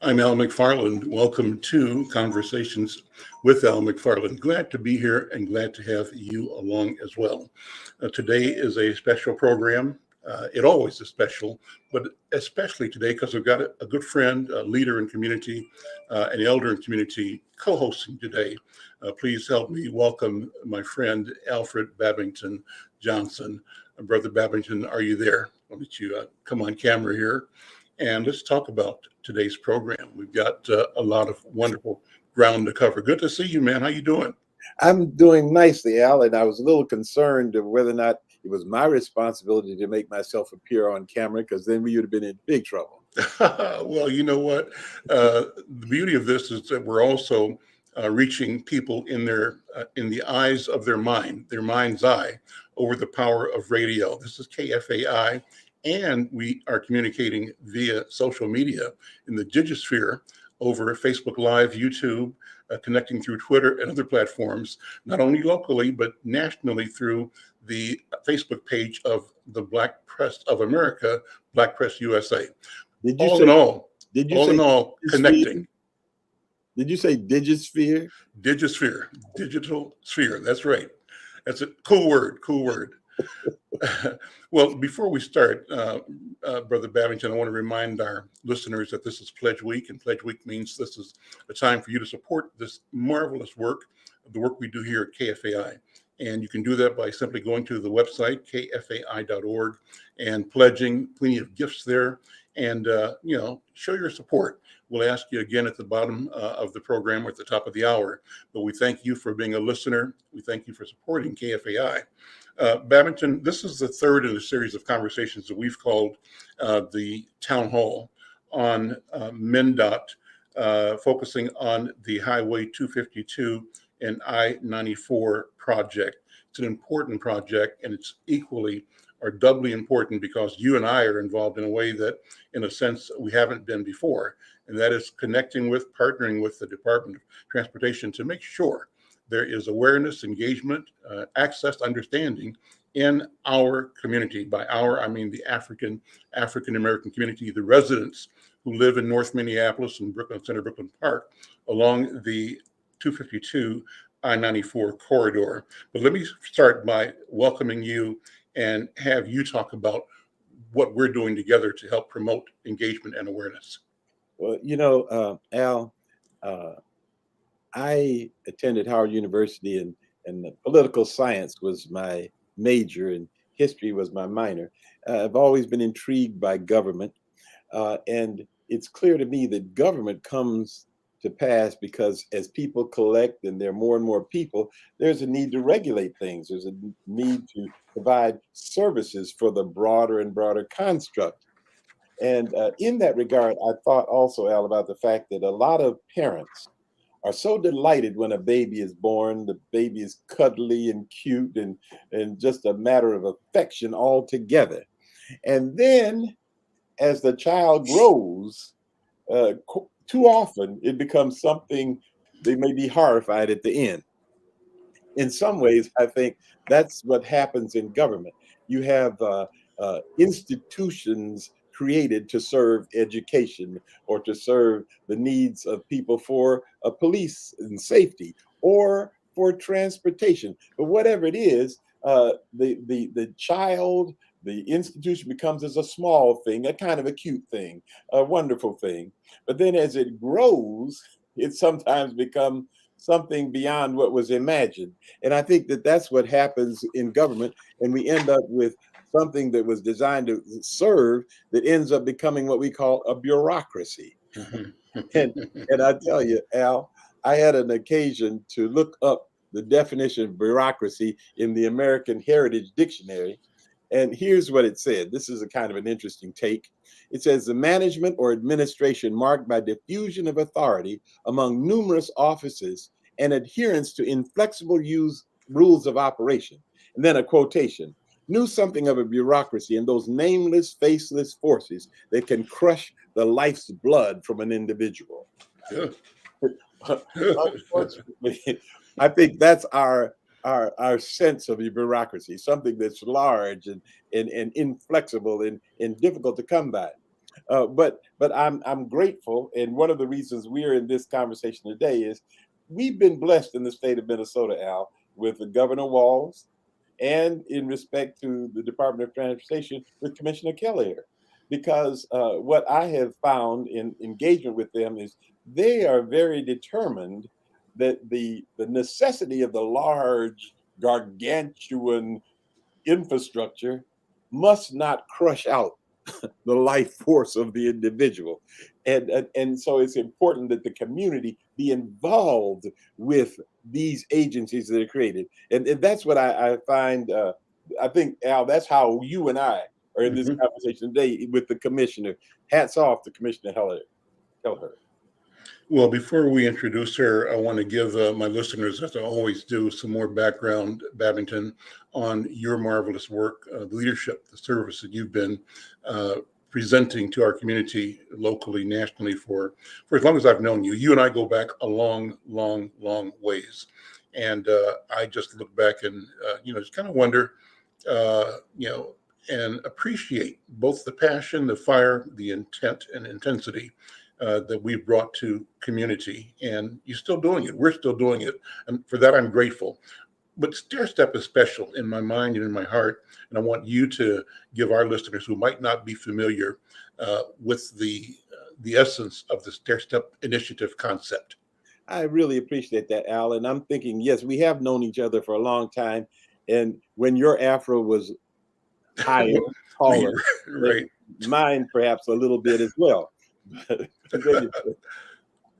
I'm Al McFarlane. Welcome to Conversations with Al McFarlane. Glad to be here and glad to have you along as well. Today is a special program. It always is special, but especially today because we've got a good friend, a leader in community, an elder in community co-hosting today. Please help me welcome my friend, Alfred Babington Johnson. Brother Babington, are you there? I'll let you come on camera here. And let's talk about today's program. We've got a lot of wonderful ground to cover. Good to see you, man. How you doing? I'm doing nicely, Al, and I was a little concerned of whether or not it was my responsibility to make myself appear on camera, because then we would have been in big trouble. Well, you know what? The beauty of this is that we're also reaching people in the eyes of their mind's eye, over the power of radio. This is KFAI, and we are communicating via social media in the digisphere over Facebook Live, YouTube, connecting through Twitter and other platforms, not only locally, but nationally through the Facebook page of the Black Press of America, Black Press USA. Did you All say? in all, Did you all say? in all, connecting. Did you say digisphere? Digisphere, digital sphere. That's right. That's a cool word. Cool word. Well, before we start, Brother Babington, I want to remind our listeners that this is Pledge Week, and Pledge Week means this is a time for you to support this marvelous work, the work we do here at KFAI. And you can do that by simply going to the website, kfai.org, and pledging. Plenty of gifts there. And, show your support. We'll ask you again at the bottom of the program or at the top of the hour. But we thank you for being a listener. We thank you for supporting KFAI. Babington, this is the third in a series of conversations that we've called the Town Hall on MNDot, focusing on the Highway 252 and I-94 project. It's an important project, and it's equally or doubly important because you and I are involved in a way that, in a sense, we haven't been before, and that is partnering with the Department of Transportation to make sure there is awareness, engagement, access, understanding in our community. By our, I mean the African American community, the residents who live in North Minneapolis and Brooklyn Center, Brooklyn Park, along the 252 I-94 corridor. But let me start by welcoming you and have you talk about what we're doing together to help promote engagement and awareness. Well, Al, I attended Howard University, and political science was my major and history was my minor. I've always been intrigued by government, and it's clear to me that government comes to pass because as people collect and there are more and more people, there's a need to regulate things. There's a need to provide services for the broader and broader construct. And in that regard, I thought also, Al, about the fact that a lot of parents are so delighted when a baby is born. The baby is cuddly and cute and just a matter of affection altogether. And then as the child grows, too often it becomes something they may be horrified at the end. In some ways, I think that's what happens in government. You have institutions created to serve education or to serve the needs of people for police and safety or for transportation. But whatever it is, the child, the institution becomes as a small thing, a kind of a cute thing, a wonderful thing. But then as it grows, it sometimes becomes something beyond what was imagined. And I think that that's what happens in government. And we end up with something that was designed to serve that ends up becoming what we call a bureaucracy. and I tell you, Al, I had an occasion to look up the definition of bureaucracy in the American Heritage Dictionary. And here's what it said. This is a kind of an interesting take. It says the management or administration marked by diffusion of authority among numerous offices and adherence to inflexible rules of operation. And then a quotation. Knew something of a bureaucracy and those nameless, faceless forces that can crush the life's blood from an individual. Unfortunately, I think that's our sense of a bureaucracy, something that's large and inflexible and difficult to come by. But I'm grateful, and one of the reasons we're in this conversation today is we've been blessed in the state of Minnesota, Al, with the Governor Walls, and in respect to the Department of Transportation with Commissioner Kelly, because what I have found in engagement with them is they are very determined that the necessity of the large, gargantuan infrastructure must not crush out the life force of the individual. And so it's important that the community be involved with these agencies that are created. And that's what I find, I think, Al, that's how you and I are in this Mhm. conversation today with the commissioner. Hats off to Commissioner Heller. Well, before we introduce her, I want to give my listeners, as I always do, some more background, Babington, on your marvelous work, the leadership, the service that you've been uh, presenting to our community locally, nationally for as long as I've known you. You and I go back a long, long, long ways. And I just look back and, just kind of wonder, and appreciate both the passion, the fire, the intent and intensity that we've brought to community, and you're still doing it. We're still doing it, and for that I'm grateful. But Stair Step is special in my mind and in my heart, and I want you to give our listeners who might not be familiar with the essence of the Stair Step initiative concept. I really appreciate that, Al. And I'm thinking, yes, we have known each other for a long time. And when your afro was higher, taller, Right. mine perhaps a little bit as well.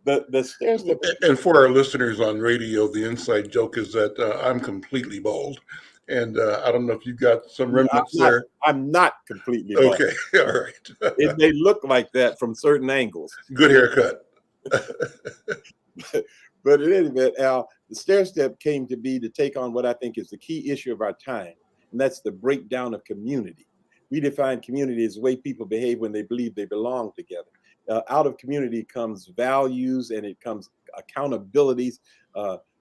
The stair step. And for our listeners on radio, the inside joke is that I'm completely bald, and I don't know if you've got some remnants there. I'm not completely bald. Okay, all right. It may look like that from certain angles. Good haircut. But in any event, Al, the stair step came to be to take on what I think is the key issue of our time, and that's the breakdown of community. We define community as the way people behave when they believe they belong together. Out of community comes values, and it comes accountabilities,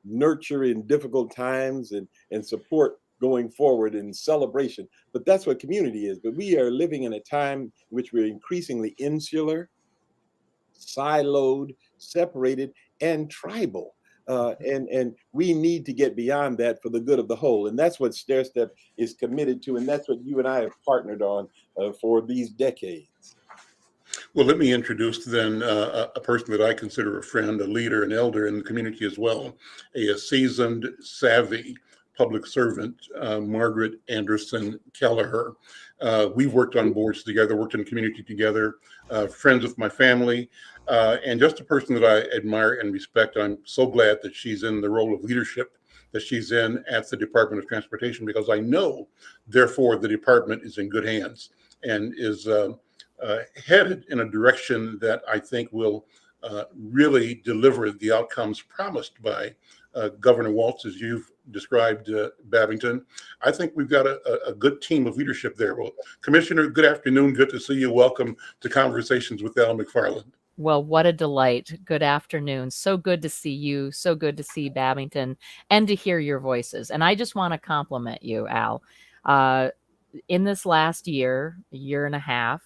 nurture in difficult times, and support going forward in celebration. But that's what community is. But we are living in a time in which we're increasingly insular, siloed, separated, and tribal. And we need to get beyond that for the good of the whole. And that's what Stair Step is committed to. And that's what you and I have partnered on for these decades. Well, let me introduce then a person that I consider a friend, a leader, an elder in the community as well, a seasoned, savvy public servant, Margaret Anderson Kelleher. We've worked on boards together, worked in the community together, friends with my family, and just a person that I admire and respect. I'm so glad that she's in the role of leadership that she's in at the Department of Transportation, because I know, therefore, the department is in good hands and is headed in a direction that I think will really deliver the outcomes promised by Governor Walz, as you've described, Babington. I think we've got a good team of leadership there. Well, Commissioner, good afternoon. Good to see you. Welcome to Conversations with Al McFarlane. Well, what a delight. Good afternoon. So good to see you. So good to see Babington and to hear your voices. And I just want to compliment you, Al. In this last year, a year and a half,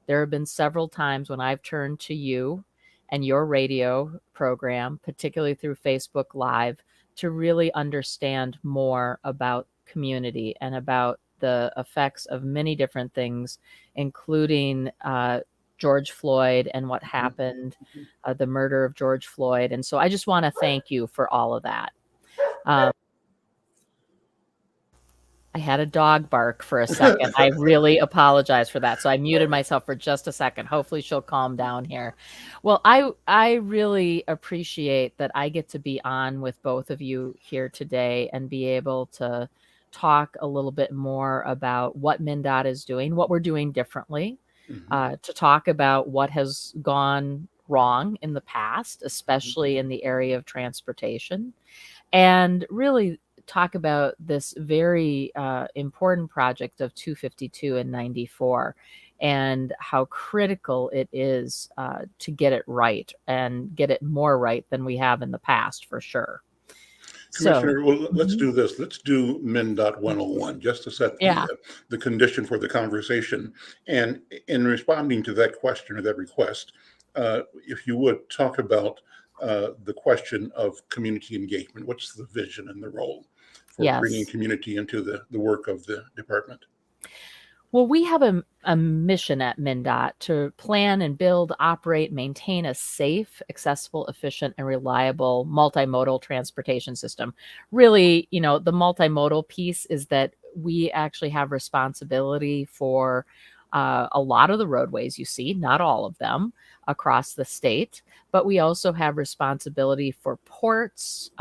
there have been several times when I've turned to you and your radio program, particularly through Facebook Live, to really understand more about community and about the effects of many different things, including George Floyd and what happened, the murder of George Floyd. And so I just want to thank you for all of that. I had a dog bark for a second. I really apologize for that. So I muted myself for just a second. Hopefully she'll calm down here. Well, I really appreciate that I get to be on with both of you here today and be able to talk a little bit more about what MNDot is doing, what we're doing differently, to talk about what has gone wrong in the past, especially in the area of transportation, and really talk about this very important project of 252 and 94 and how critical it is to get it right and get it more right than we have in the past, for sure. So, Commissioner, well, let's mhm, do this. Let's do MNDot 101 just to set yeah, the condition for the conversation. And in responding to that question or that request, if you would talk about the question of community engagement. What's the vision and the role for bringing yes. community into the work of the department? Well, we have a mission at MnDOT to plan and build, operate, maintain a safe, accessible, efficient, and reliable multimodal transportation system. Really, the multimodal piece is that we actually have responsibility for a lot of the roadways you see, not all of them across the state, but we also have responsibility for ports,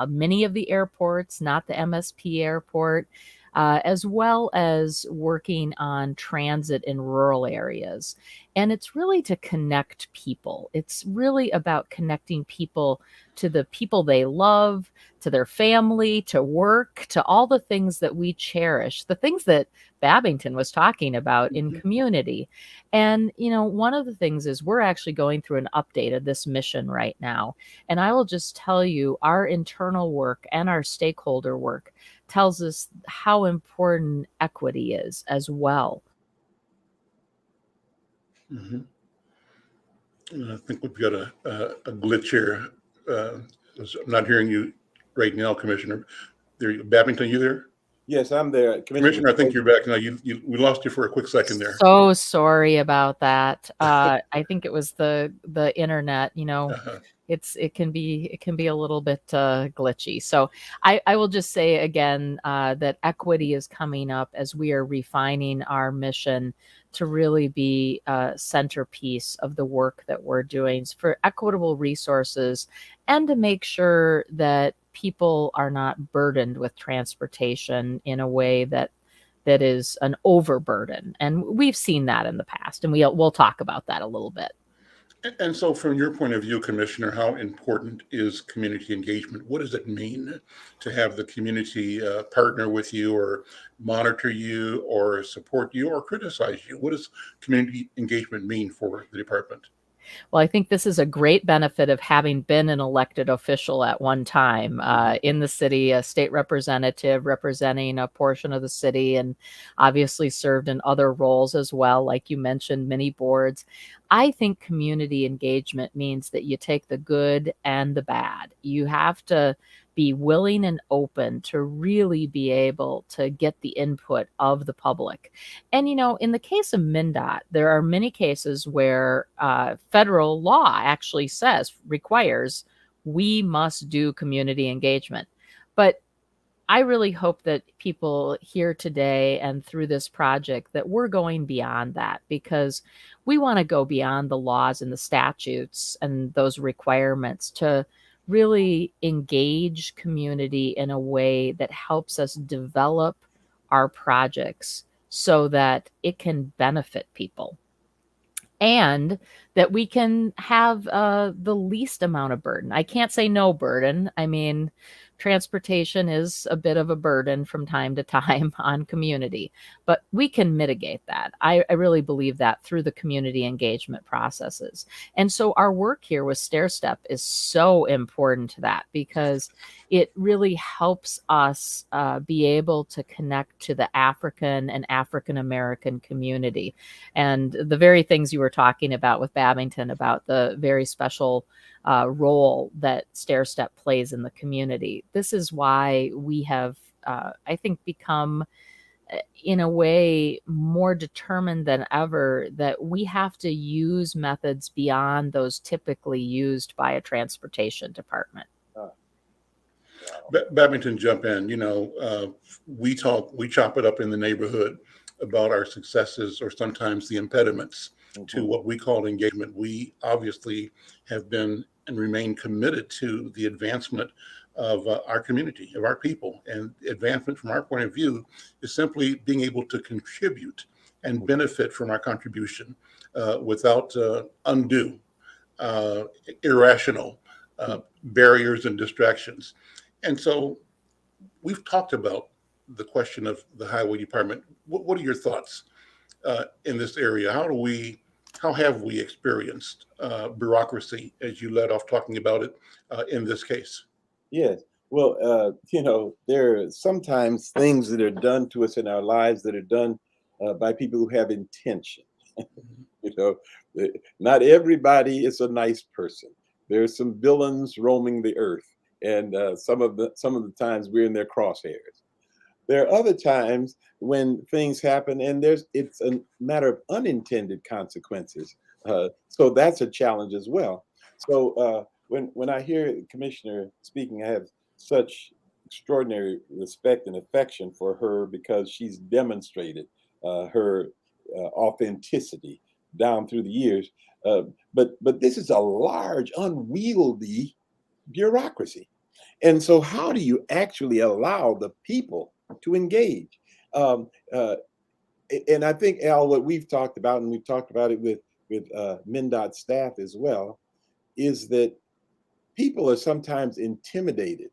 many of the airports, not the MSP airport, as well as working on transit in rural areas. And it's really to connect people. It's really about connecting people to the people they love, to their family, to work, to all the things that we cherish, the things that Babington was talking about in Mhm. community. And, one of the things is we're actually going through an update of this mission right now. And I will just tell you, our internal work and our stakeholder work tells us how important equity is as well. Mhm. I think we've got a glitch here. I'm not hearing you right now, Commissioner. Babington, you there? Yes, I'm there, Commissioner. Commissioner, I think you're back now. We lost you for a quick second there. So sorry about that. I think it was the internet. Uh-huh. It can be a little bit glitchy. So I will just say again that equity is coming up as we are refining our mission to really be a centerpiece of the work that we're doing for equitable resources and to make sure that people are not burdened with transportation in a way that is an overburden. And we've seen that in the past, and we'll talk about that a little bit. And so, from your point of view, Commissioner, how important is community engagement? What does it mean to have the community partner with you, or monitor you, or support you, or criticize you? What does community engagement mean for the department? Well, I think this is a great benefit of having been an elected official at one time in the city, a state representative representing a portion of the city, and obviously served in other roles as well, like you mentioned, many boards. I think community engagement means that you take the good and the bad. You have to be willing and open to really be able to get the input of the public. And, in the case of MnDOT, there are many cases where federal law actually requires we must do community engagement. But I really hope that people here today and through this project that we're going beyond that, because we want to go beyond the laws and the statutes and those requirements to really engage community in a way that helps us develop our projects so that it can benefit people and that we can have the least amount of burden. I can't say no burden. I mean, transportation is a bit of a burden from time to time on community, but we can mitigate that. I really believe that through the community engagement processes. And so our work here with Stair Step is so important to that because it really helps us be able to connect to the African and African American community. And the very things you were talking about with Babington, about the very special role that Stair Step plays in the community. This is why we have, I think, become, in a way, more determined than ever that we have to use methods beyond those typically used by a transportation department. Babington, jump in. We chop it up in the neighborhood about our successes or sometimes the impediments to what we call engagement. We obviously have been and remain committed to the advancement of our community, of our people. And advancement from our point of view is simply being able to contribute and benefit from our contribution without undue, irrational barriers and distractions. And so we've talked about the question of the highway department. What are your thoughts in this area? How have we experienced bureaucracy, as you led off talking about it in this case? Yes. Well, there are sometimes things that are done to us in our lives that are done by people who have intention. You know, not everybody is a nice person. There's some villains roaming the earth, and some of the times we're in their crosshairs. There are other times when things happen, and it's a matter of unintended consequences. So that's a challenge as well. So when I hear the commissioner speaking, I have such extraordinary respect and affection for her because she's demonstrated her authenticity down through the years. But this is a large, unwieldy bureaucracy. And so, how do you actually allow the people to engage? Um, uh, and I think, Al, what we've talked about, and we've talked about it with MNDot staff as well, is that people are sometimes intimidated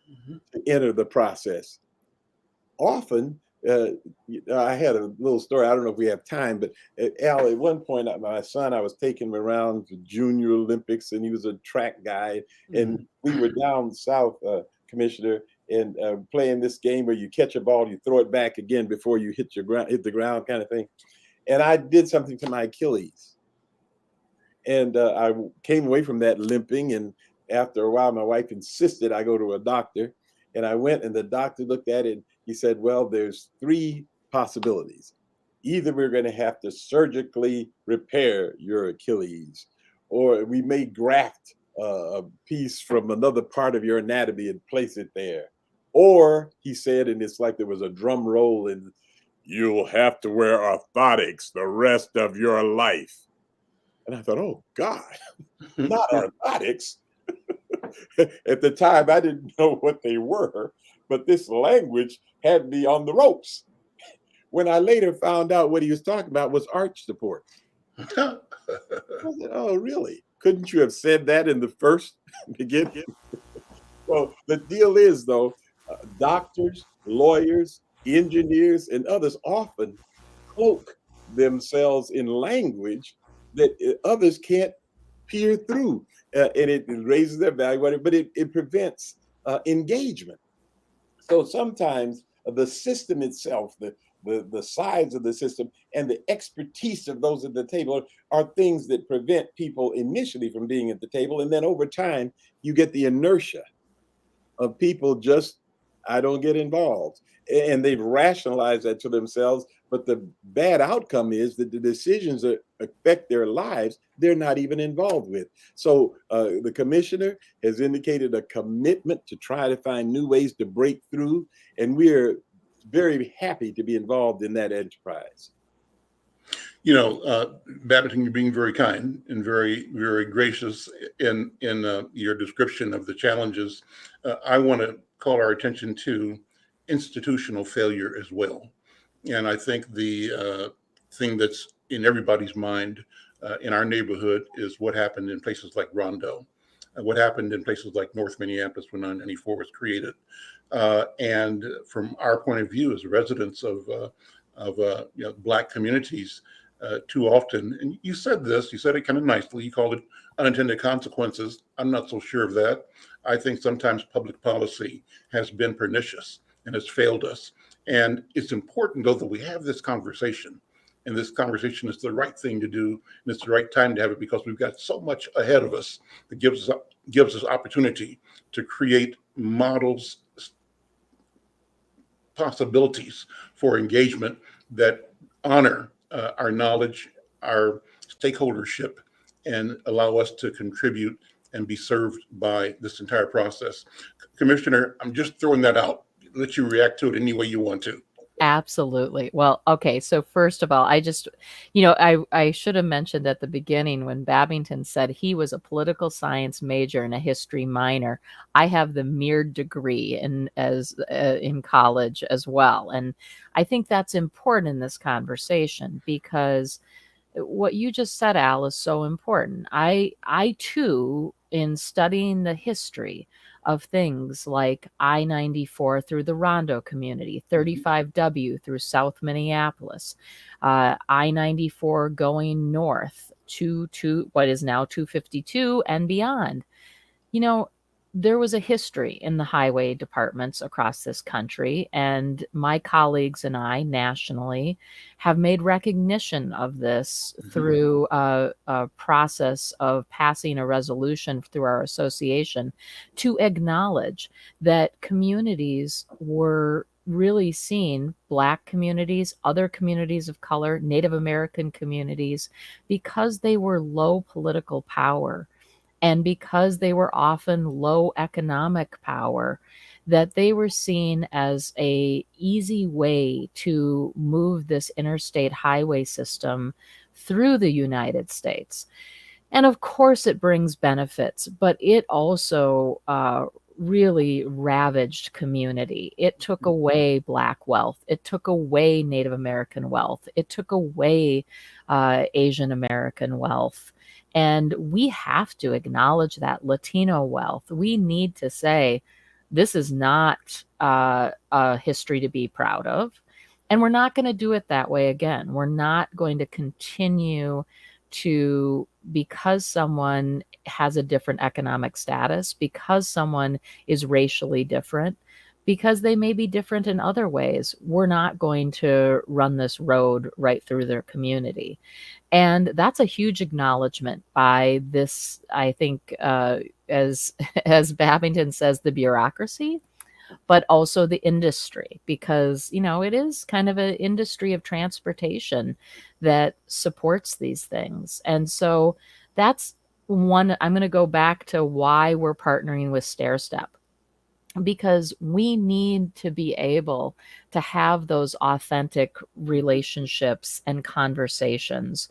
Mhm. to enter the process. Often, I had a little story. I don't know if we have time, but Al, at one point, my son, I was taking him around to Junior Olympics, and he was a track guy, and Mhm. we were down south, Commissioner, and playing this game where you catch a ball, you throw it back again before you hit the ground, kind of thing. And I did something to my Achilles, and I came away from that limping. And after a while, my wife insisted I go to a doctor. And I went, and the doctor looked at it. And he said, well, there's three possibilities. Either we're going to have to surgically repair your Achilles, or we may graft a piece from another part of your anatomy and place it there. Or he said, and it's like there was a drum roll, and you'll have to wear orthotics the rest of your life. And I thought, oh God, not orthotics. At the time, I didn't know what they were, but this language had me on the ropes. When I later found out what he was talking about was arch support. I said, oh, really? Couldn't you have said that in the first beginning? Well, the deal is, though, doctors, lawyers, engineers, and others often cloak themselves in language that others can't peer through, and it raises their value, but it prevents engagement. So sometimes the system itself, the size of the system, and the expertise of those at the table are things that prevent people initially from being at the table, and then over time you get the inertia of people just, I don't get involved. And they've rationalized that to themselves. But the bad outcome is that the decisions that affect their lives, they're not even involved with. So the commissioner has indicated a commitment to try to find new ways to break through. And we're very happy to be involved in that enterprise. Babington, you're being very kind and very, very gracious in your description of the challenges. I want to call our attention to institutional failure as well. And I think the thing that's in everybody's mind in our neighborhood is what happened in places like Rondo, what happened in places like North Minneapolis when 994 was created. And from our point of view as residents of Black communities, too often, and you said it kind of nicely, you called it unintended consequences. I'm not so sure of that. I think sometimes public policy has been pernicious and has failed us. And it's important, though, that we have this conversation. And this conversation is the right thing to do, and it's the right time to have it because we've got so much ahead of us that gives us opportunity to create models, possibilities for engagement that honor our knowledge, our stakeholdership, and allow us to contribute and be served by this entire process. Commissioner, I'm just throwing that out. Let you react to it any way you want to. Absolutely. Well, okay. So first of all, I should have mentioned at the beginning when Babington said he was a political science major and a history minor. I have the Meard degree in college as well, and I think that's important in this conversation because what you just said, Al, is so important. I too, in studying the history of things like I-94 through the Rondo community, 35W through South Minneapolis, I-94 going north to what is now 252 and beyond. You know, there was a history in the highway departments across this country, and my colleagues and I nationally have made recognition of this through a process of passing a resolution through our association to acknowledge that communities were really seen, Black communities, other communities of color, Native American communities, because they were low political power and because they were often low economic power, that they were seen as a easy way to move this interstate highway system through the United States. And of course, it brings benefits, but it also really ravaged community. It took away Black wealth. It took away Native American wealth. It took away Asian American wealth. And we have to acknowledge that Latino wealth. We need to say, this is not a history to be proud of. And we're not going to do it that way again. We're not going to continue to, because someone has a different economic status, because someone is racially different, because they may be different in other ways, we're not going to run this road right through their community. And that's a huge acknowledgement by this, I think, as Babington says, the bureaucracy, but also the industry, because, you know, it is kind of an industry of transportation that supports these things. And so that's one. I'm going to go back to why we're partnering with Stair, because we need to be able to have those authentic relationships and conversations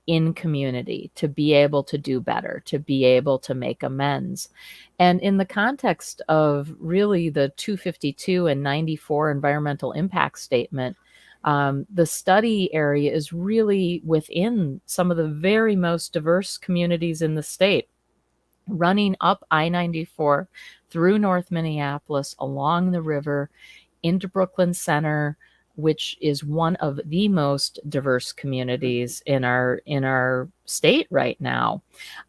in community, to be able to do better, to be able to make amends. And in the context of really the 252 and 94 environmental impact statement, the study area is really within some of the very most diverse communities in the state, running up I-94 through North Minneapolis, along the river, into Brooklyn Center, which is one of the most diverse communities in our state right now.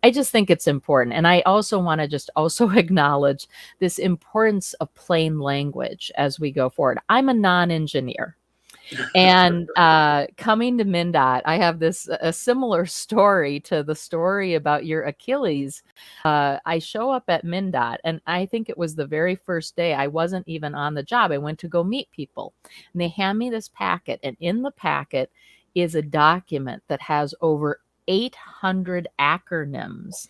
I just think it's important. And I also want to just also acknowledge this importance of plain language as we go forward. I'm a non-engineer. And coming to MNDot, I have a similar story to the story about your Achilles. I show up at MNDot, and I think it was the very first day. I wasn't even on the job. I went to go meet people, and they hand me this packet, and in the packet is a document that has over 800 acronyms,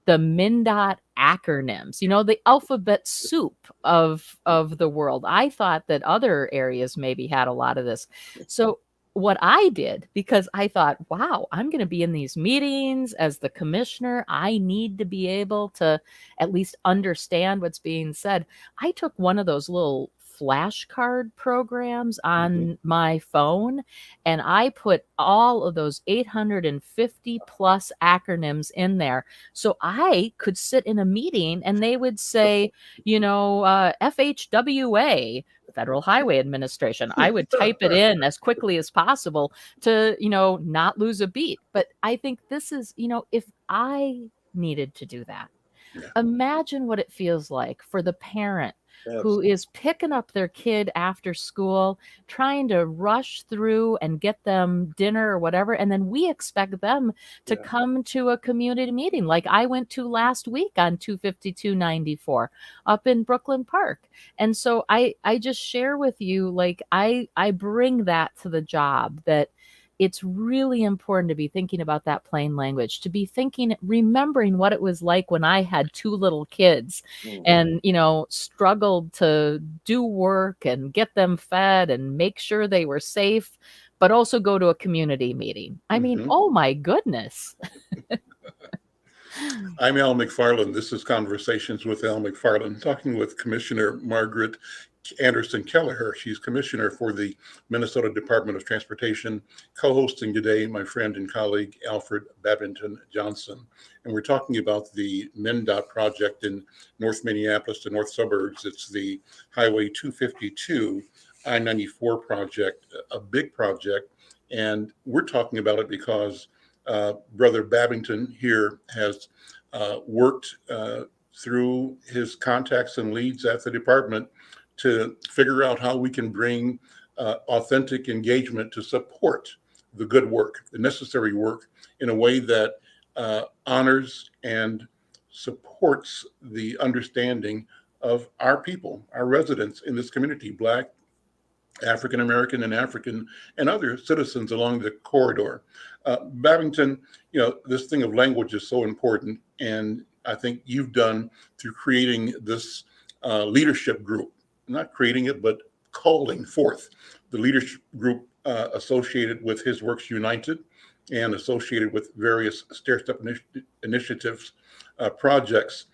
the MNDot acronyms, you know, the alphabet soup of the world. I thought that other areas maybe had a lot of this. So what I did, because I thought, wow, I'm going to be in these meetings as the commissioner, I need to be able to at least understand what's being said. I took one of those little flashcard programs on my phone, and I put all of those 850 plus acronyms in there, so I could sit in a meeting and they would say, you know, FHWA, Federal Highway Administration. I would type it in as quickly as possible to, you know, not lose a beat. But I think this is, you know, if I needed to do that, imagine what it feels like for the parent who is picking up their kid after school, trying to rush through and get them dinner or whatever. And then we expect them to come to a community meeting like I went to last week on 252-94 up in Brooklyn Park. And so I just share with you, like, I bring that to the job, that it's really important to be thinking about that plain language, to be thinking, remembering what it was like when I had two little kids and, you know, struggled to do work and get them fed and make sure they were safe, but also go to a community meeting. I mean, oh my goodness. I'm Al McFarlane. This is Conversations with Al McFarlane, talking with Commissioner Margaret Anderson Kelleher. She's commissioner for the Minnesota Department of Transportation. Co-hosting today, my friend and colleague, Alfred Babington Johnson. And we're talking about the MNDOT project in North Minneapolis, the north suburbs. It's the Highway 252 I-94 project, a big project. And we're talking about it because Brother Babington here has worked through his contacts and leads at the department to figure out how we can bring authentic engagement to support the good work, the necessary work, in a way that honors and supports the understanding of our people, our residents in this community, Black, African American, and African, and other citizens along the corridor. Babington, this thing of language is so important, and I think you've done through creating this leadership group, not creating it, but calling forth the leadership group associated with His Works United and associated with various Stair Step initiatives, projects,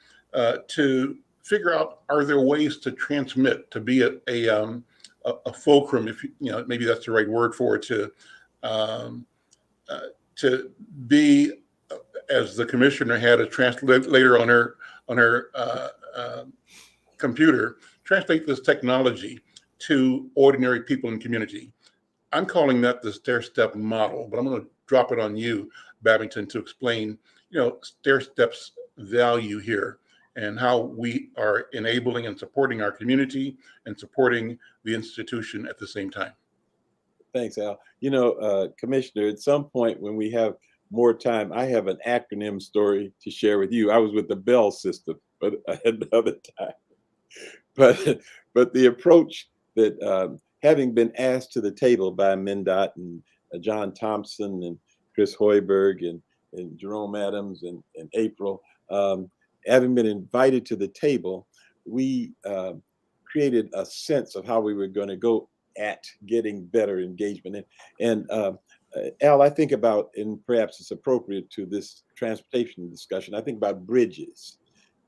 to figure out, are there ways to transmit, to be a fulcrum, if maybe that's the right word for it, to be, as the commissioner had a translator on her computer, translate this technology to ordinary people in community. I'm calling that the Stair Step model, but I'm going to drop it on you, Babington, to explain, Stair Step's value here and how we are enabling and supporting our community and supporting the institution at the same time. Thanks, Al. Commissioner, at some point when we have more time, I have an acronym story to share with you. I was with the Bell system, but another time. But the approach that, having been asked to the table by MNDot and John Thompson and Chris Hoiberg and Jerome Adams and April, having been invited to the table, we created a sense of how we were going to go at getting better engagement. And Al, I think about, and perhaps it's appropriate to this transportation discussion, I think about bridges.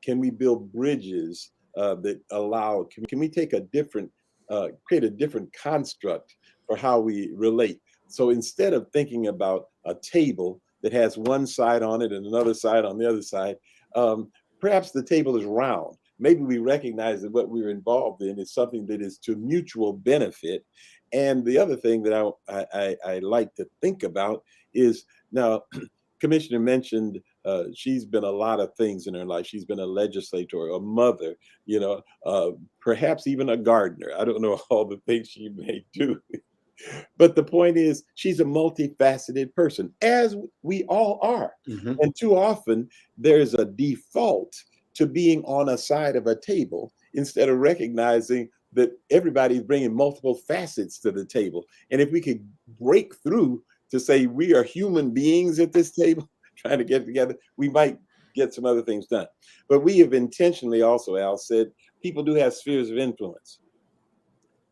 Can we build bridges that allow, can we take create a different construct for how we relate? So instead of thinking about a table that has one side on it and another side on the other side, perhaps the table is round. Maybe we recognize that what we're involved in is something that is to mutual benefit. And the other thing that I like to think about is, now, Commissioner mentioned she's been a lot of things in her life. She's been a legislator, a mother, perhaps even a gardener. I don't know all the things she may do. But the point is, she's a multifaceted person, as we all are. Mm-hmm. And too often, there's a default to being on a side of a table instead of recognizing that everybody's bringing multiple facets to the table. And if we could break through to say we are human beings at this table trying to get together, we might get some other things done. But we have intentionally also, Al, said people do have spheres of influence.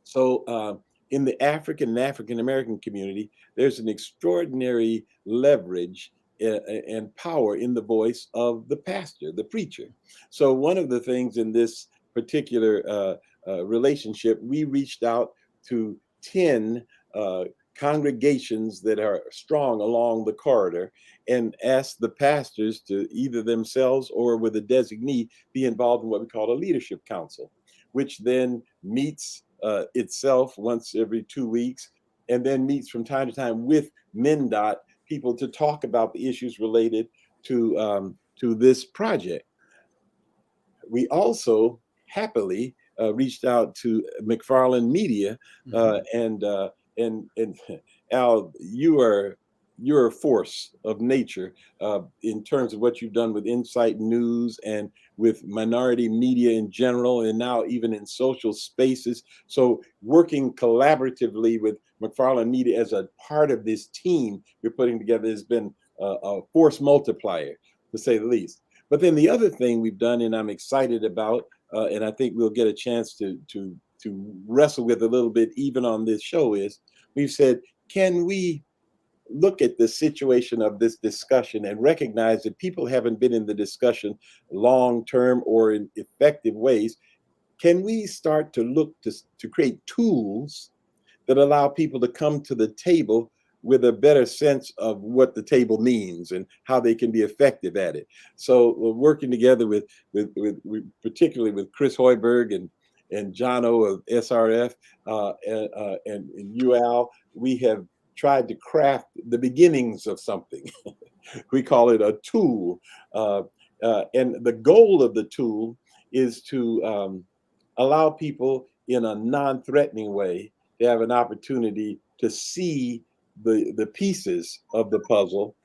So in the African and African American community, there's an extraordinary leverage and power in the voice of the pastor, the preacher. So one of the things in this particular relationship, we reached out to 10 congregations that are strong along the corridor and asked the pastors to either themselves or with a designee be involved in what we call a leadership council, which then meets itself once every 2 weeks and then meets from time to time with MNDot people to talk about the issues related to this project. We also happily reached out to McFarlane Media, and Al, you're a force of nature in terms of what you've done with Insight News and with minority media in general, and now even in social spaces. So working collaboratively with McFarlane Media as a part of this team we're putting together has been a force multiplier, to say the least. But then the other thing we've done, and I'm excited about, and I think we'll get a chance to wrestle with a little bit even on this show, is we've said, can we look at the situation of this discussion and recognize that people haven't been in the discussion long-term or in effective ways? Can we start to look to create tools that allow people to come to the table with a better sense of what the table means and how they can be effective at it? So we're working together with particularly with Chris Hoiberg and John O of SRF and UAL. We have tried to craft the beginnings of something. We call it a tool And the goal of the tool is to allow people in a non-threatening way to have an opportunity to see the pieces of the puzzle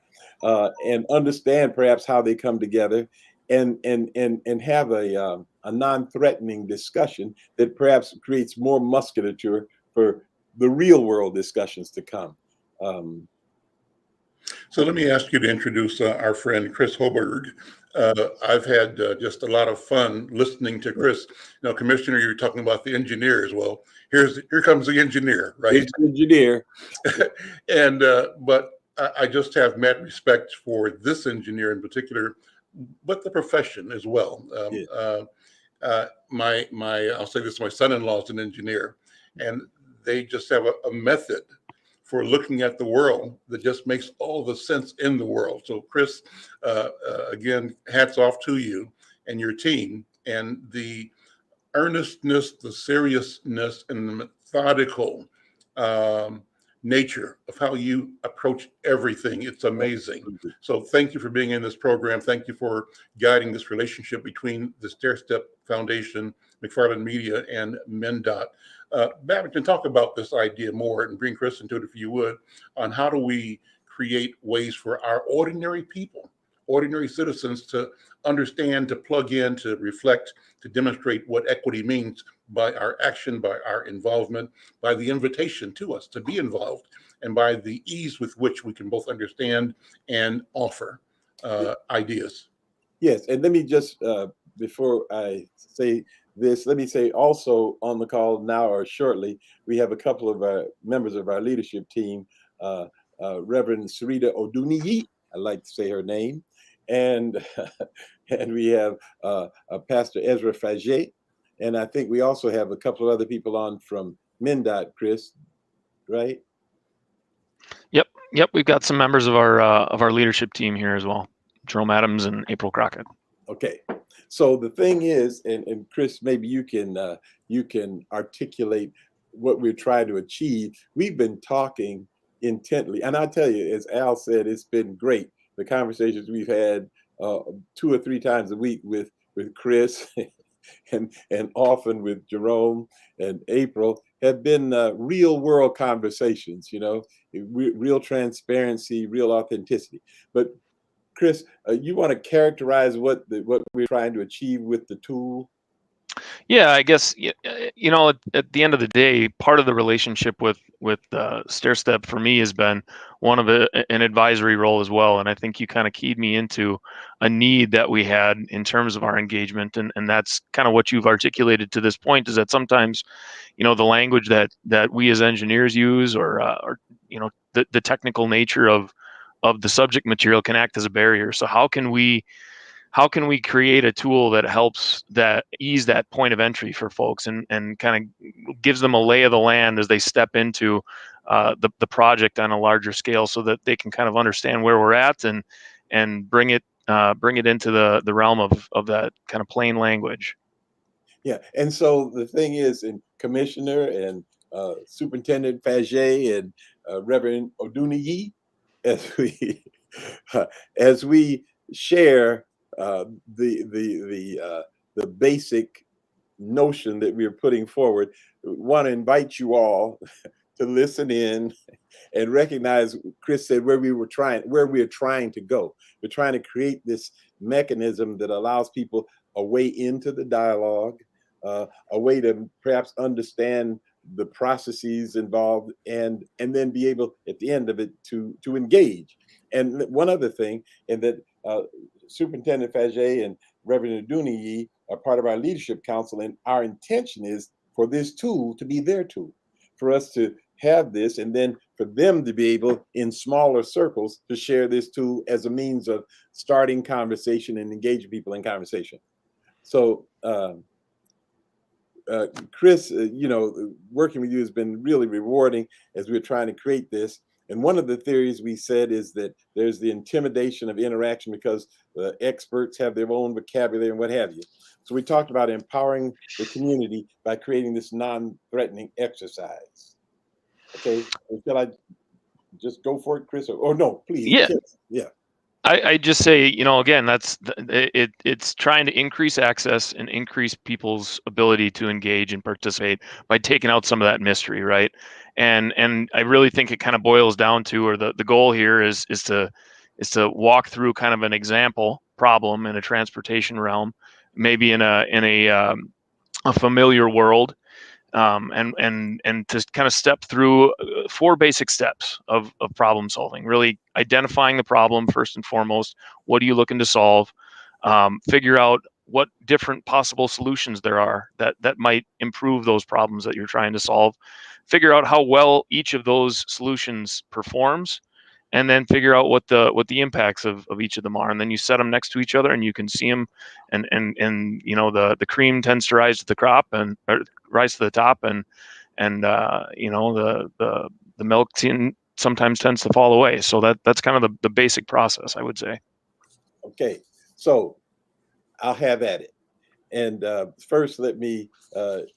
and understand perhaps how they come together, and have a non-threatening discussion that perhaps creates more musculature for the real world discussions to come. So let me ask you to introduce our friend Chris Holberg. I've had just a lot of fun listening to Chris. Now, Commissioner, you're talking about the engineers. Well, here comes the engineer, right? It's engineer. And but I just have mad respect for this engineer in particular, but the profession as well. Yeah. I'll say this: my son-in-law is an engineer, and they just have a method for looking at the world that just makes all the sense in the world. So, Chris, again, hats off to you and your team, and the earnestness, the seriousness, and the methodical nature of how you approach everything. It's amazing. So thank you for being in this program. Thank you for guiding this relationship between the Stair Foundation, McFarlane Media, and MNDot. Babington, talk about this idea more and bring Chris into it, if you would, on how do we create ways for our ordinary people, ordinary citizens, to understand, to plug in, to reflect, to demonstrate what equity means by our action, by our involvement, by the invitation to us to be involved, and by the ease with which we can both understand and offer ideas. Yes, and let me just, before I say this, let me say also on the call now or shortly, we have a couple of members of our leadership team, Reverend Sarita Oduniyi, I like to say her name, and and we have Pastor Ezra Faget, and I think we also have a couple of other people on from MNDot, Chris, right? Yep. We've got some members of our leadership team here as well, Jerome Adams and April Crockett. Okay, so the thing is, and Chris, maybe you can articulate what we're trying to achieve. We've been talking intently, and I tell you, as Al said, it's been great. The conversations we've had 2 or 3 times a week with Chris and often with Jerome and April have been real world conversations, real transparency, real authenticity. But Chris, you want to characterize what we're trying to achieve with the tool? Yeah, I guess at the end of the day, part of the relationship with StairStep for me has been one of an advisory role as well, and I think you kind of keyed me into a need that we had in terms of our engagement, and that's kind of what you've articulated to this point, is that sometimes, the language that we as engineers use, or the technical nature of the subject material can act as a barrier. So how can we create a tool that helps ease that point of entry for folks, and kind of gives them a lay of the land as they step into the project on a larger scale, so that they can kind of understand where we're at and bring it into the realm of that kind of plain language. Yeah, and so the thing is, and Commissioner and Superintendent Faget and Reverend Oduniyi, as we share the basic notion that we are putting forward, want to invite you all to listen in and recognize, Chris said, where we are trying to go. We're trying to create this mechanism that allows people a way into the dialogue, a way to perhaps understand the processes involved, and then be able at the end of it to engage. And one other thing, and that Superintendent Faget and Reverend Oduniyi are part of our leadership council, and our intention is for this tool to be their tool, for us to have this, and then for them to be able, in smaller circles, to share this tool as a means of starting conversation and engaging people in conversation. So, Chris, working with you has been really rewarding as we're trying to create this. And one of the theories we said is that there's the intimidation of interaction because the experts have their own vocabulary and what have you. So we talked about empowering the community by creating this non-threatening exercise. Okay, shall I just go for it, Chris? Or no, please. Yeah. Yeah. I just say, again, it's trying to increase access and increase people's ability to engage and participate by taking out some of that mystery, right? And I really think it kind of boils down to, or the goal here is to walk through kind of an example problem in a transportation realm, maybe in a familiar world, and to kind of step through 4 basic steps of problem solving. Really identifying the problem first and foremost. What are you looking to solve? Figure out what different possible solutions there are that might improve those problems that you're trying to solve. Figure out how well each of those solutions performs, and then figure out what the impacts of each of them are, and then you set them next to each other and you can see them, and the cream tends to rise to the crop and or rise to the top, and the milk sometimes tends to fall away. So that's kind of the basic process, I would say. Okay, so I'll have at it. And first, let me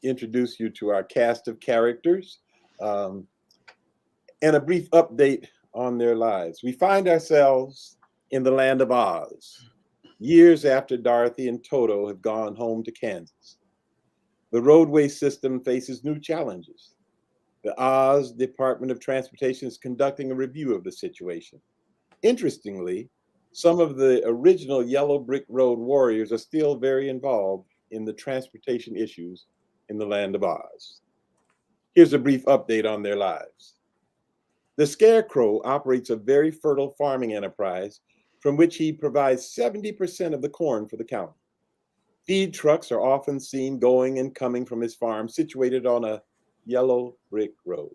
introduce you to our cast of characters and a brief update on their lives. We find ourselves in the land of Oz, years after Dorothy and Toto have gone home to Kansas. The roadway system faces new challenges. The Oz Department of Transportation is conducting a review of the situation. Interestingly, some of the original Yellow Brick Road warriors are still very involved in the transportation issues in the land of Oz. Here's a brief update on their lives. The Scarecrow operates a very fertile farming enterprise from which he provides 70% of the corn for the county. Feed trucks are often seen going and coming from his farm situated on a yellow brick road.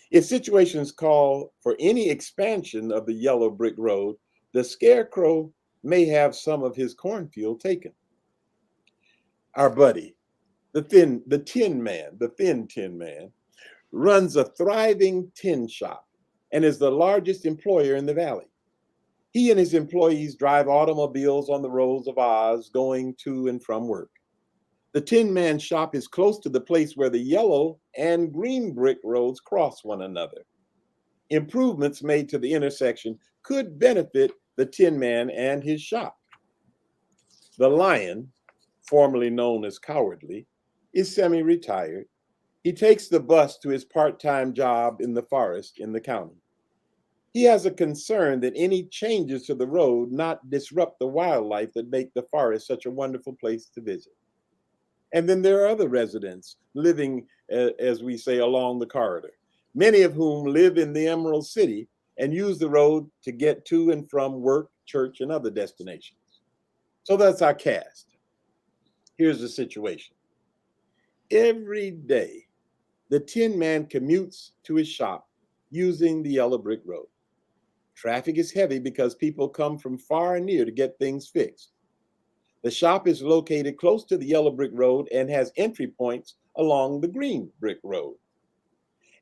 If situations call for any expansion of the yellow brick road, the Scarecrow may have some of his cornfield taken. Our buddy, the thin tin man, runs a thriving tin shop and is the largest employer in the valley. He and his employees drive automobiles on the roads of Oz going to and from work. The Tin Man shop is close to the place where the yellow and green brick roads cross one another. Improvements made to the intersection could benefit the Tin Man and his shop. The Lion, formerly known as Cowardly, is semi-retired. He takes the bus to his part-time job in the forest in the county. He has a concern that any changes to the road not disrupt the wildlife that make the forest such a wonderful place to visit. And then there are other residents living, as we say, along the corridor, many of whom live in the Emerald City and use the road to get to and from work, church, and other destinations. So that's our cast. Here's the situation. Every day, the Tin Man commutes to his shop using the yellow brick road. Traffic is heavy because people come from far and near to get things fixed. The shop is located close to the yellow brick road and has entry points along the green brick road.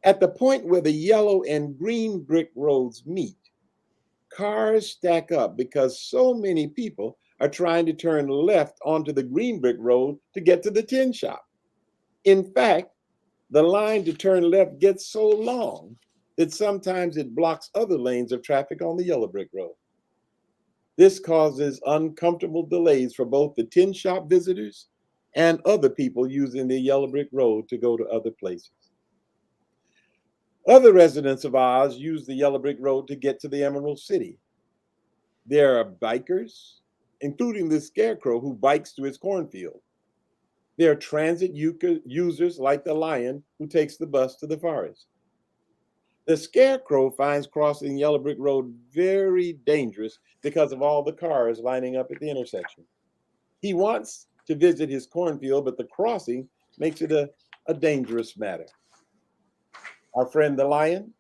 At the point where the yellow and green brick roads meet, cars stack up because so many people are trying to turn left onto the green brick road to get to the tin shop. In fact, the line to turn left gets so long that sometimes it blocks other lanes of traffic on the yellow brick road. This causes uncomfortable delays for both the tin shop visitors and other people using the yellow brick road to go to other places. Other residents of Oz use the yellow brick road to get to the Emerald City. There are bikers, including the Scarecrow who bikes to his cornfield. There are transit users like the Lion who takes the bus to the forest. The Scarecrow finds crossing Yellow Brick Road very dangerous because of all the cars lining up at the intersection. He wants to visit his cornfield, but the crossing makes it a dangerous matter. Our friend the Lion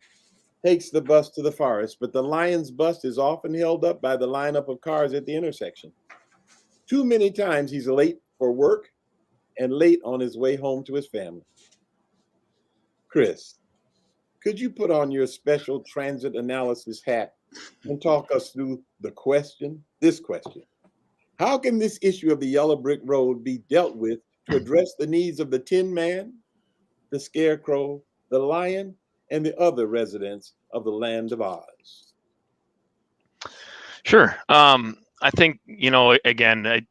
takes the bus to the forest, but the Lion's bus is often held up by the lineup of cars at the intersection. Too many times he's late for work and late on his way home to his family. Chris, could you put on your special transit analysis hat and talk us through this question? How can this issue of the yellow brick road be dealt with to address the needs of the Tin Man, the Scarecrow, the Lion, and the other residents of the land of Oz? Sure. I think, again,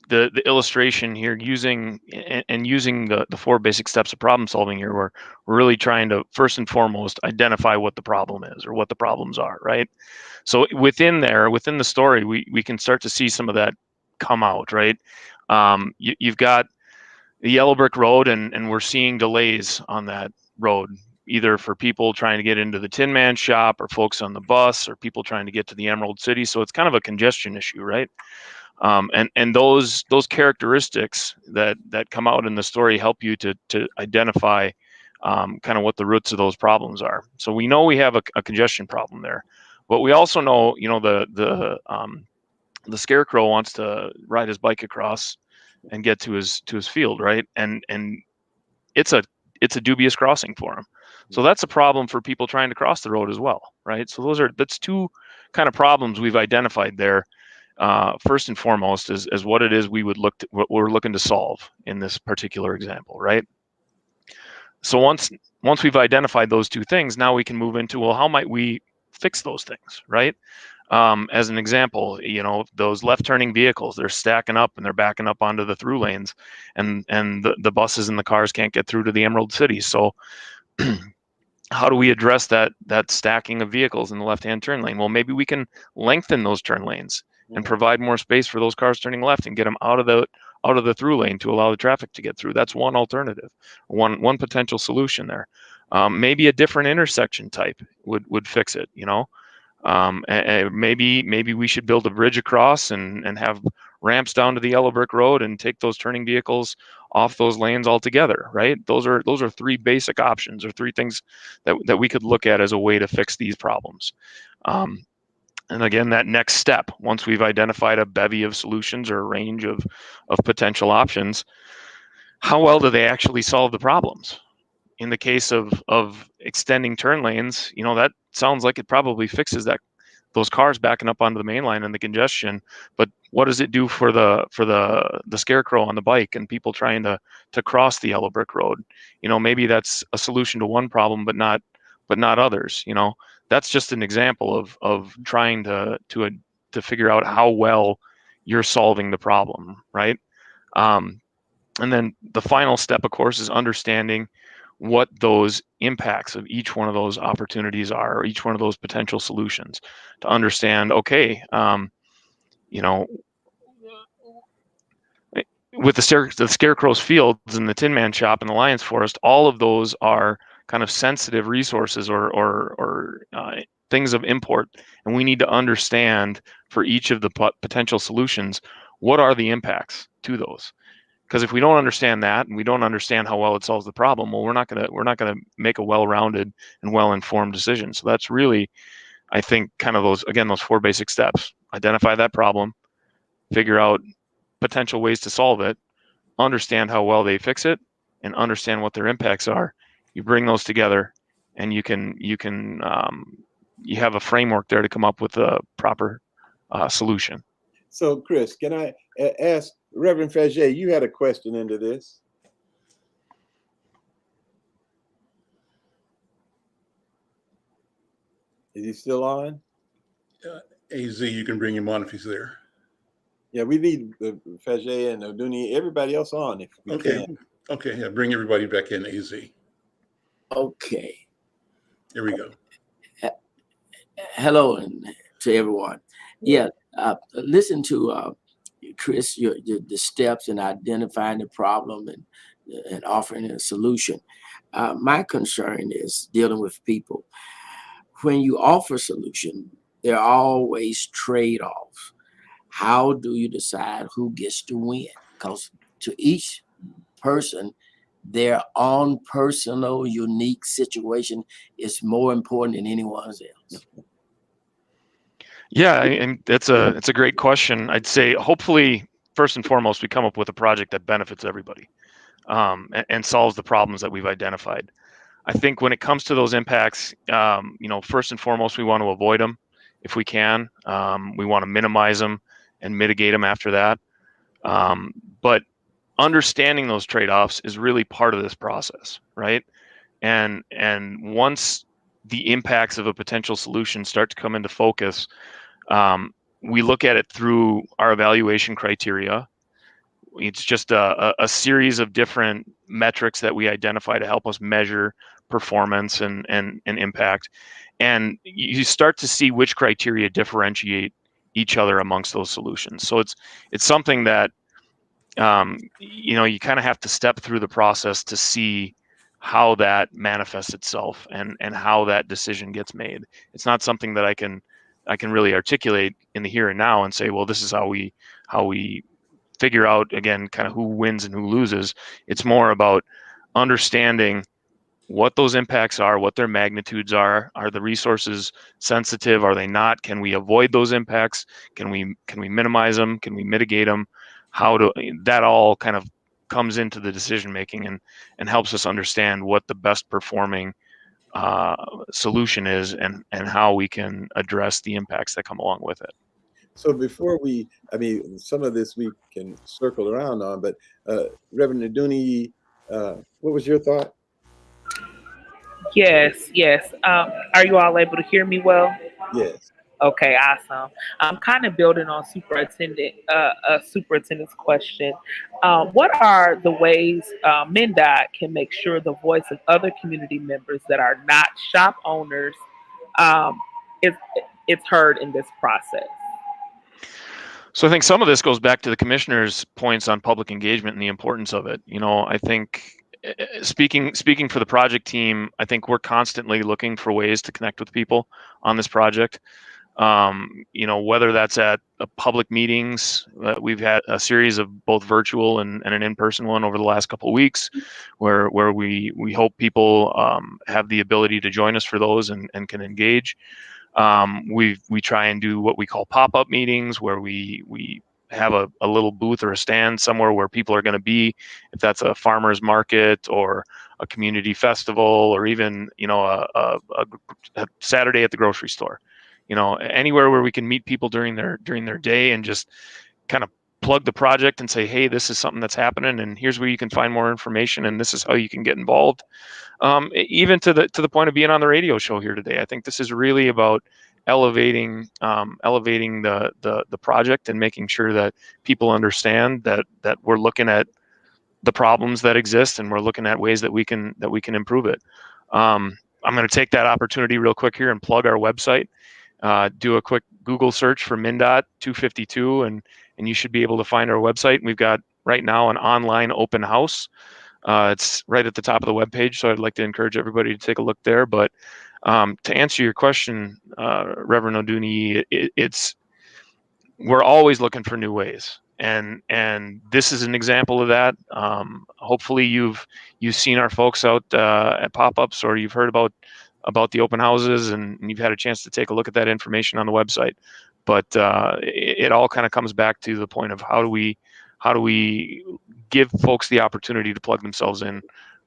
the illustration here using the four basic steps of problem solving here, we're really trying to first and foremost identify what the problem is or what the problems are, right? So within the story, we can start to see some of that come out, right? You've got the yellow brick road, and we're seeing delays on that road, either for people trying to get into the Tin Man shop or folks on the bus or people trying to get to the Emerald City. So it's kind of a congestion issue, right? And those characteristics that come out in the story help you to identify kind of what the roots of those problems are. So we know we have a congestion problem there, but we also know, the Scarecrow wants to ride his bike across and get to his field, right? And it's a dubious crossing for him. So that's a problem for people trying to cross the road as well, right? So that's two kind of problems we've identified there. First and foremost is what it is what we're looking to solve in this particular example, right? So once we've identified those two things, now we can move into, well, how might we fix those things, right? As an example, those left turning vehicles, they're stacking up and they're backing up onto the through lanes, and the buses and the cars can't get through to the Emerald City. So how do we address that stacking of vehicles in the left-hand turn lane? Well, maybe we can lengthen those turn lanes and provide more space for those cars turning left and get them out of the through lane to allow the traffic to get through. That's one alternative, one potential solution there. Maybe a different intersection type would fix it. Maybe we should build a bridge across and have ramps down to the yellow brick road and take those turning vehicles off those lanes altogether, right? Those are three basic options, or three things that we could look at as a way to fix these problems. And again, that next step, once we've identified a bevy of solutions or a range of potential options, how well do they actually solve the problems? In the case of extending turn lanes, that sounds like it probably fixes those cars backing up onto the main line and the congestion. But what does it do for the Scarecrow on the bike and people trying to cross the yellow brick road? Maybe that's a solution to one problem, but not others. That's just an example of trying to figure out how well you're solving the problem, right? And then the final step, of course, is understanding what those impacts of each one of those opportunities are, or each one of those potential solutions, to understand, okay, with the Scarecrow's fields and the Tin Man shop and the Lion's Forest, all of those are kind of sensitive resources or things of import, and we need to understand for each of the potential solutions, what are the impacts to those? Because if we don't understand that, and we don't understand how well it solves the problem, well, we're not gonna make a well-rounded and well-informed decision. So that's really, I think, kind of those four basic steps: identify that problem, figure out potential ways to solve it, understand how well they fix it, and understand what their impacts are. You bring those together, and you have a framework there to come up with a proper solution. So, Chris, can I ask Reverend Faget? You had a question into this. Is he still on? AZ, you can bring him on if he's there. Yeah, we need Faget and Oduni, everybody else on if we can. Okay, yeah, bring everybody back in, AZ. Okay. Here we go. Hello to everyone. Yeah, listen to Chris, the steps in identifying the problem and offering a solution. My concern is dealing with people. When you offer a solution, there are always trade-offs. How do you decide who gets to win? Because to each person, their own personal, unique situation is more important than anyone else. Yeah, and it's a great question. I'd say hopefully, first and foremost, we come up with a project that benefits everybody, and solves the problems that we've identified. I think when it comes to those impacts, first and foremost, we want to avoid them if we can. We want to minimize them and mitigate them after that. But understanding those trade-offs is really part of this process, right? And once the impacts of a potential solution start to come into focus, We look at it through our evaluation criteria. It's just a series of different metrics that we identify to help us measure performance and impact. And you start to see which criteria differentiate each other amongst those solutions. So it's something that you kind of have to step through the process to see how that manifests itself and how that decision gets made. It's not something that I can really articulate in the here and now and say, well, this is how we figure out, again, kind of who wins and who loses. It's more about understanding what those impacts are, what their magnitudes are the resources sensitive, are they not, can we avoid those impacts, can we minimize them, can we mitigate them, that all kind of comes into the decision making and helps us understand what the best performing solution is and how we can address the impacts that come along with it. So before some of this we can circle around on, but Reverend Aduni, what was your thought? Yes. Are you all able to hear me well? Yes. Okay, awesome. I'm kind of building on superintendent's question. What are the ways MNDot can make sure the voice of other community members that are not shop owners is heard in this process? So I think some of this goes back to the commissioner's points on public engagement and the importance of it. I think speaking for the project team, I think we're constantly looking for ways to connect with people on this project. Whether that's at public meetings, we've had a series of both virtual and an in-person one over the last couple of weeks, where we hope people have the ability to join us for those and can engage. We try and do what we call pop-up meetings, where we have a little booth or a stand somewhere where people are going to be, if that's a farmer's market or a community festival, or even a Saturday at the grocery store. Anywhere where we can meet people during their day and just kind of plug the project and say, hey, this is something that's happening, and here's where you can find more information, and this is how you can get involved. Even to the point of being on the radio show here today. I think this is really about elevating the project and making sure that people understand that we're looking at the problems that exist and we're looking at ways that we can improve it. I'm going to take that opportunity real quick here and plug our website. Do a quick Google search for MNDot 252 and you should be able to find our website. We've got right now an online open house. It's right at the top of the webpage, so I'd like to encourage everybody to take a look there. But to answer your question, Reverend Oduni, we're always looking for new ways, and this is an example of that. Hopefully, you've seen our folks out at pop-ups, or you've heard about the open houses, and you've had a chance to take a look at that information on the website. But it all kind of comes back to the point of how do we give folks the opportunity to plug themselves in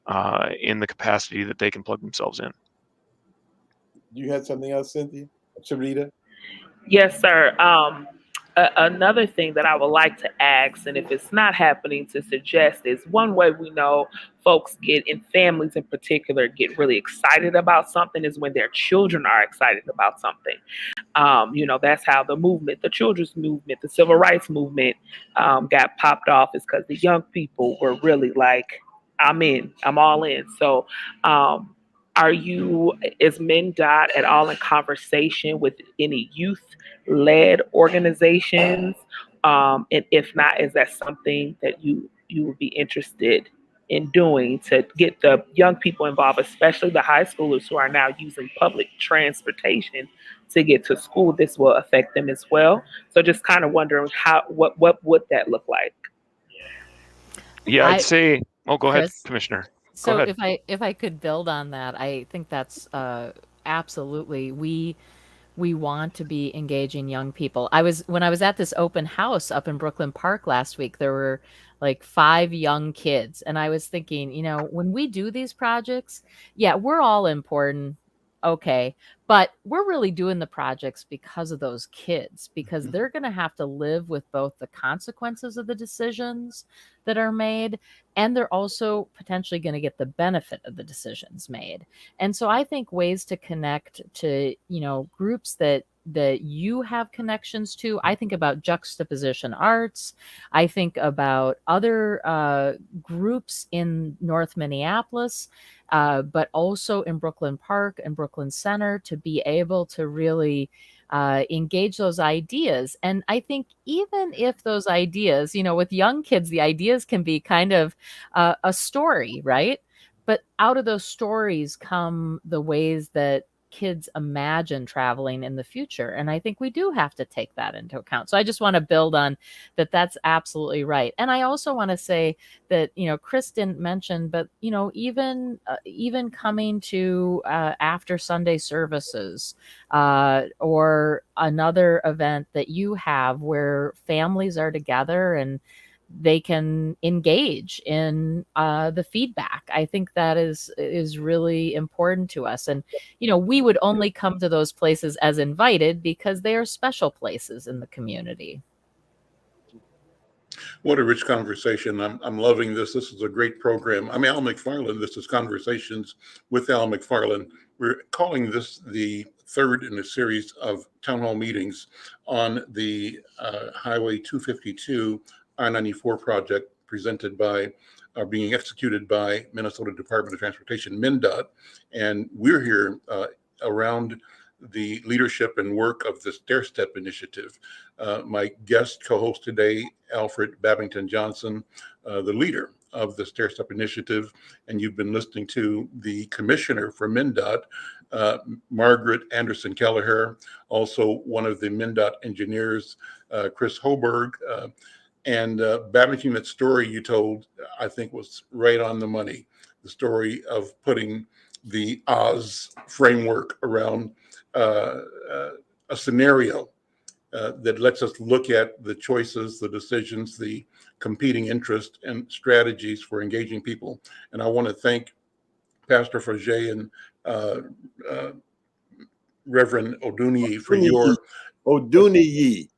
the capacity that they can plug themselves in. You had something else, Cynthia? Sharita? Yes, sir. Another thing that I would like to ask, and if it's not happening, to suggest, is one way we know folks in families in particular, get really excited about something is when their children are excited about something. That's how the children's movement, the civil rights movement got popped off, is because the young people were really like, I'm all in. So is MNDot at all in conversation with any youth-led organizations? And if not, is that something that you would be interested in doing to get the young people involved, especially the high schoolers who are now using public transportation to get to school? This will affect them as well. So just kind of wondering what would that look like? Yeah, I'd say, go Chris, ahead, Commissioner. So if I could build on that, I think that's absolutely, we want to be engaging young people. When I was at this open house up in Brooklyn Park last week, there were like 5 young kids, and I was thinking, when we do these projects, yeah, we're all important. Okay. But we're really doing the projects because of those kids, because they're going to have to live with both the consequences of the decisions that are made, and they're also potentially going to get the benefit of the decisions made. And so I think ways to connect to, groups that that you have connections to. I think about Juxtaposition Arts. I think about other groups in North Minneapolis, but also in Brooklyn Park and Brooklyn Center, to be able to really engage those ideas. And I think even if those ideas, with young kids, the ideas can be kind of a story, right? But out of those stories come the ways that kids imagine traveling in the future. And I think we do have to take that into account. So I just want to build on that. That's absolutely right. And I also want to say that, Chris didn't mention, but, even coming to after Sunday services or another event that you have where families are together and they can engage in the feedback. I think that is really important to us. And, we would only come to those places as invited because they are special places in the community. What a rich conversation. I'm loving this. This is a great program. I'm Al McFarlane. This is Conversations with Al McFarlane. We're calling this the third in a series of town hall meetings on the Highway 252 I-94 project presented by, being executed by Minnesota Department of Transportation, MNDOT. And we're here around the leadership and work of the Stair Step Initiative. My guest co-host today, Alfred Babington Johnson, the leader of the Stair Step Initiative. And you've been listening to the commissioner for MNDOT, Margaret Anderson Kelleher, also one of the MNDOT engineers, Chris Holberg. And Babington, that story you told, I think was right on the money. The story of putting the Oz framework around a scenario that lets us look at the choices, the decisions, the competing interests and strategies for engaging people. And I want to thank Pastor Faget and Reverend Oduniyi for your Oduniyi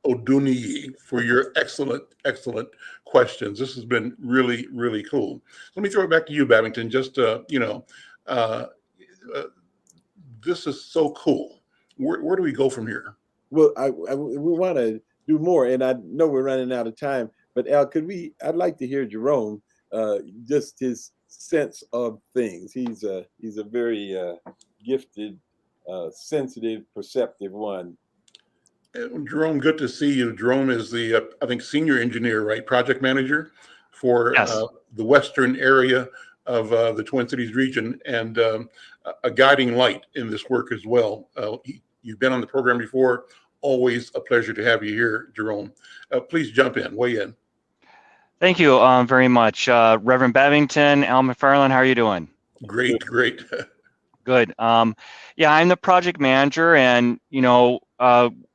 for your excellent questions. This has been really, really cool. Let me throw it back to you, Babington. Just this is so cool. Where do we go from here? Well, we want to do more, and I know we're running out of time. But Al, I'd like to hear Jerome, just his sense of things. He's a very gifted, sensitive, perceptive one. Jerome, good to see you. Jerome is the, I think, senior engineer, right? Project manager for Yes. the western area of the Twin Cities region, and a guiding light in this work as well. You've been on the program before. Always a pleasure to have you here, Jerome. Please jump in, weigh in. Thank you very much. Reverend Babington, Al McFarlane, how are you doing? Great. Good. Yeah, I'm the project manager, and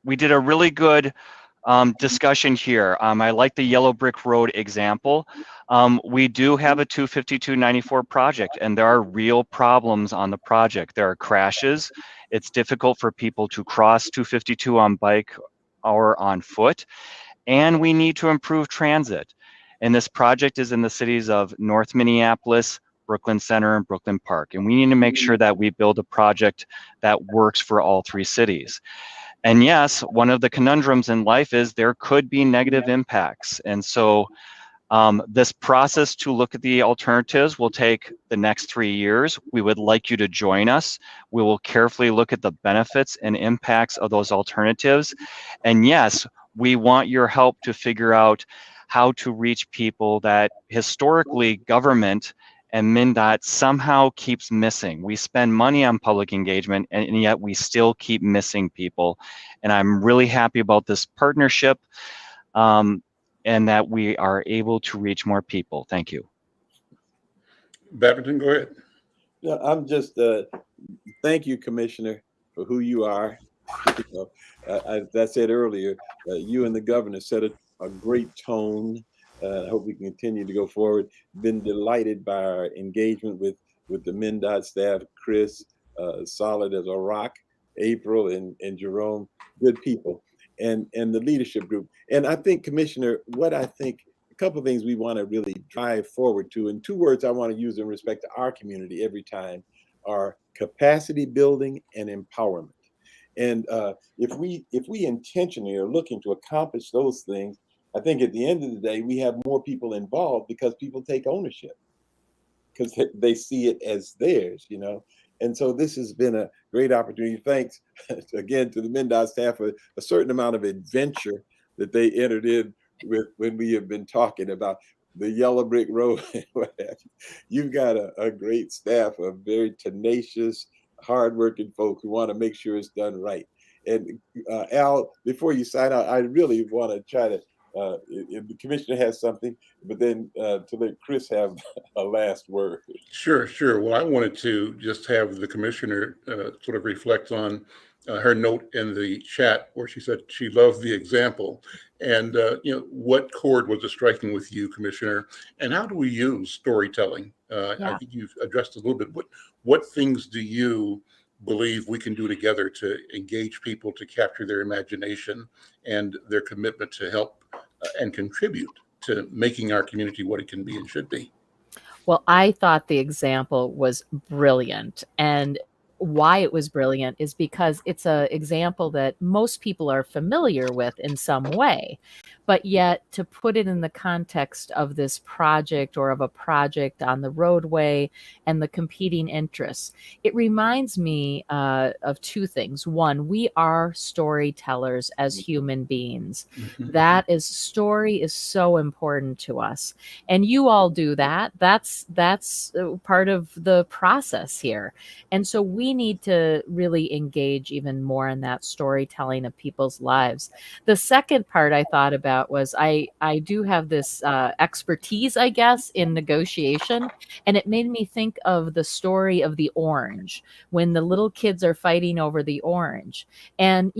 we did a really good discussion here. I like the yellow brick road example. We do have a 252-94 project, and there are real problems on the project. There are crashes. It's difficult for people to cross 252 on bike or on foot, and we need to improve transit. And this project is in the cities of North Minneapolis, Brooklyn Center, and Brooklyn Park. And we need to make sure that we build a project that works for all three cities. And yes, one of the conundrums in life is there could be negative impacts. And so this process to look at the alternatives will take the next 3 years. We would like you to join us. We will carefully look at the benefits and impacts of those alternatives. And yes, we want your help to figure out how to reach people that historically government and MNDOT somehow keeps missing. We spend money on public engagement, and yet we still keep missing people. And I'm really happy about this partnership and that we are able to reach more people. Thank you. Babington, go ahead. No, I'm just, thank you, Commissioner, for who you are. As I said earlier, you and the governor set a great tone. I hope we can continue to go forward. Been delighted by our engagement with the MNDOT staff, Chris, solid as a rock, April and Jerome, good people, and the leadership group. And I think, Commissioner, a couple of things we want to really drive forward to, and 2 words I want to use in respect to our community every time, are capacity building and empowerment. And if we intentionally are looking to accomplish those things, I think at the end of the day, we have more people involved because people take ownership, because they see it as theirs, you know. And so this has been a great opportunity. Thanks again to the MNDot staff for a certain amount of adventure that they entered in with when we have been talking about the yellow brick road and what have you. You've got a great staff of very tenacious, hardworking folk who want to make sure it's done right. And Al, before you sign out, I really want to try to, if the commissioner has something, but then to let Chris have a last word. Sure, sure. Well, I wanted to just have the commissioner sort of reflect on her note in the chat where she said she loved the example. And, what chord was it striking with you, Commissioner? And how do we use storytelling? I think you've addressed a little bit. What things do you believe we can do together to engage people, to capture their imagination and their commitment to help and contribute to making our community what it can be and should be? Well, I thought the example was brilliant. And why it was brilliant is because it's an example that most people are familiar with in some way. But yet, to put it in the context of this project or of a project on the roadway and the competing interests, it reminds me of two things. One, we are storytellers as human beings. Mhm. Story is so important to us. And you all do that. That's part of the process here. And so we need to really engage even more in that storytelling of people's lives. The second part I thought about was I do have this expertise, I guess, in negotiation, and it made me think of the story of the orange when the little kids are fighting over the orange. And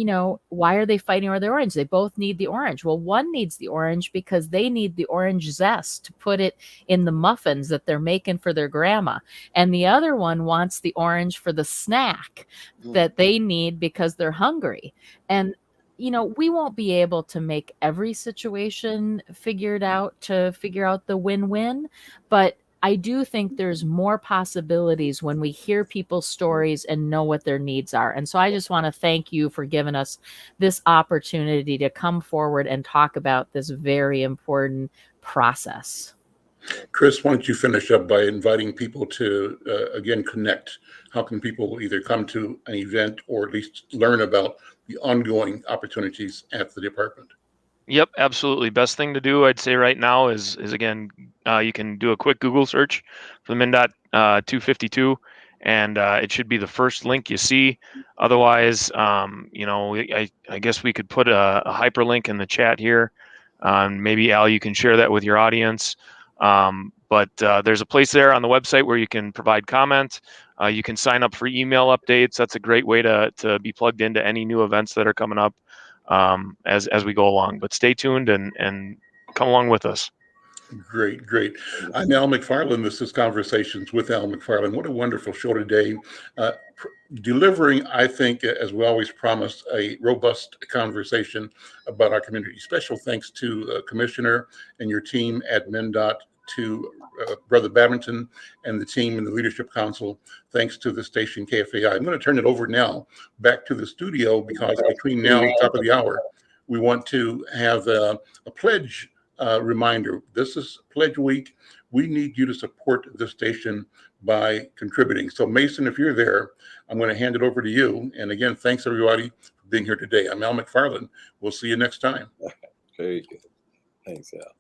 why are they fighting over the orange? They both need the orange. Well, one needs the orange because they need the orange zest to put it in the muffins that they're making for their grandma, and the other one wants the orange for the snack that they need because they're hungry. And we won't be able to make every situation figured out to figure out the win-win, but I do think there's more possibilities when we hear people's stories and know what their needs are. And so I just want to thank you for giving us this opportunity to come forward and talk about this very important process. Chris, why don't you finish up by inviting people to, again, connect? How can people either come to an event or at least learn about the ongoing opportunities at the department? Yep, absolutely. Best thing to do, I'd say right now is again, you can do a quick Google search for the MNDot 252, and it should be the first link you see. Otherwise, I guess we could put a hyperlink in the chat here. Maybe Al, you can share that with your audience. But there's a place there on the website where you can provide comment. You can sign up for email updates. That's a great way to be plugged into any new events that are coming up as we go along. But stay tuned and come along with us. Great, great. I'm Al McFarlane. This is Conversations with Al McFarlane. What a wonderful show today. Delivering, I think, as we always promised, a robust conversation about our community. Special thanks to Commissioner and your team at MNDot, to Brother Babington and the team in the Leadership Council. Thanks to the station KFAI. I'm going to turn it over now back to the studio because between now and the top of the hour, we want to have a pledge reminder. This is Pledge Week. We need you to support the station by contributing. So Mason, if you're there, I'm going to hand it over to you. And again, thanks everybody for being here today. I'm Al McFarlane. We'll see you next time. Very good. Thanks, Al.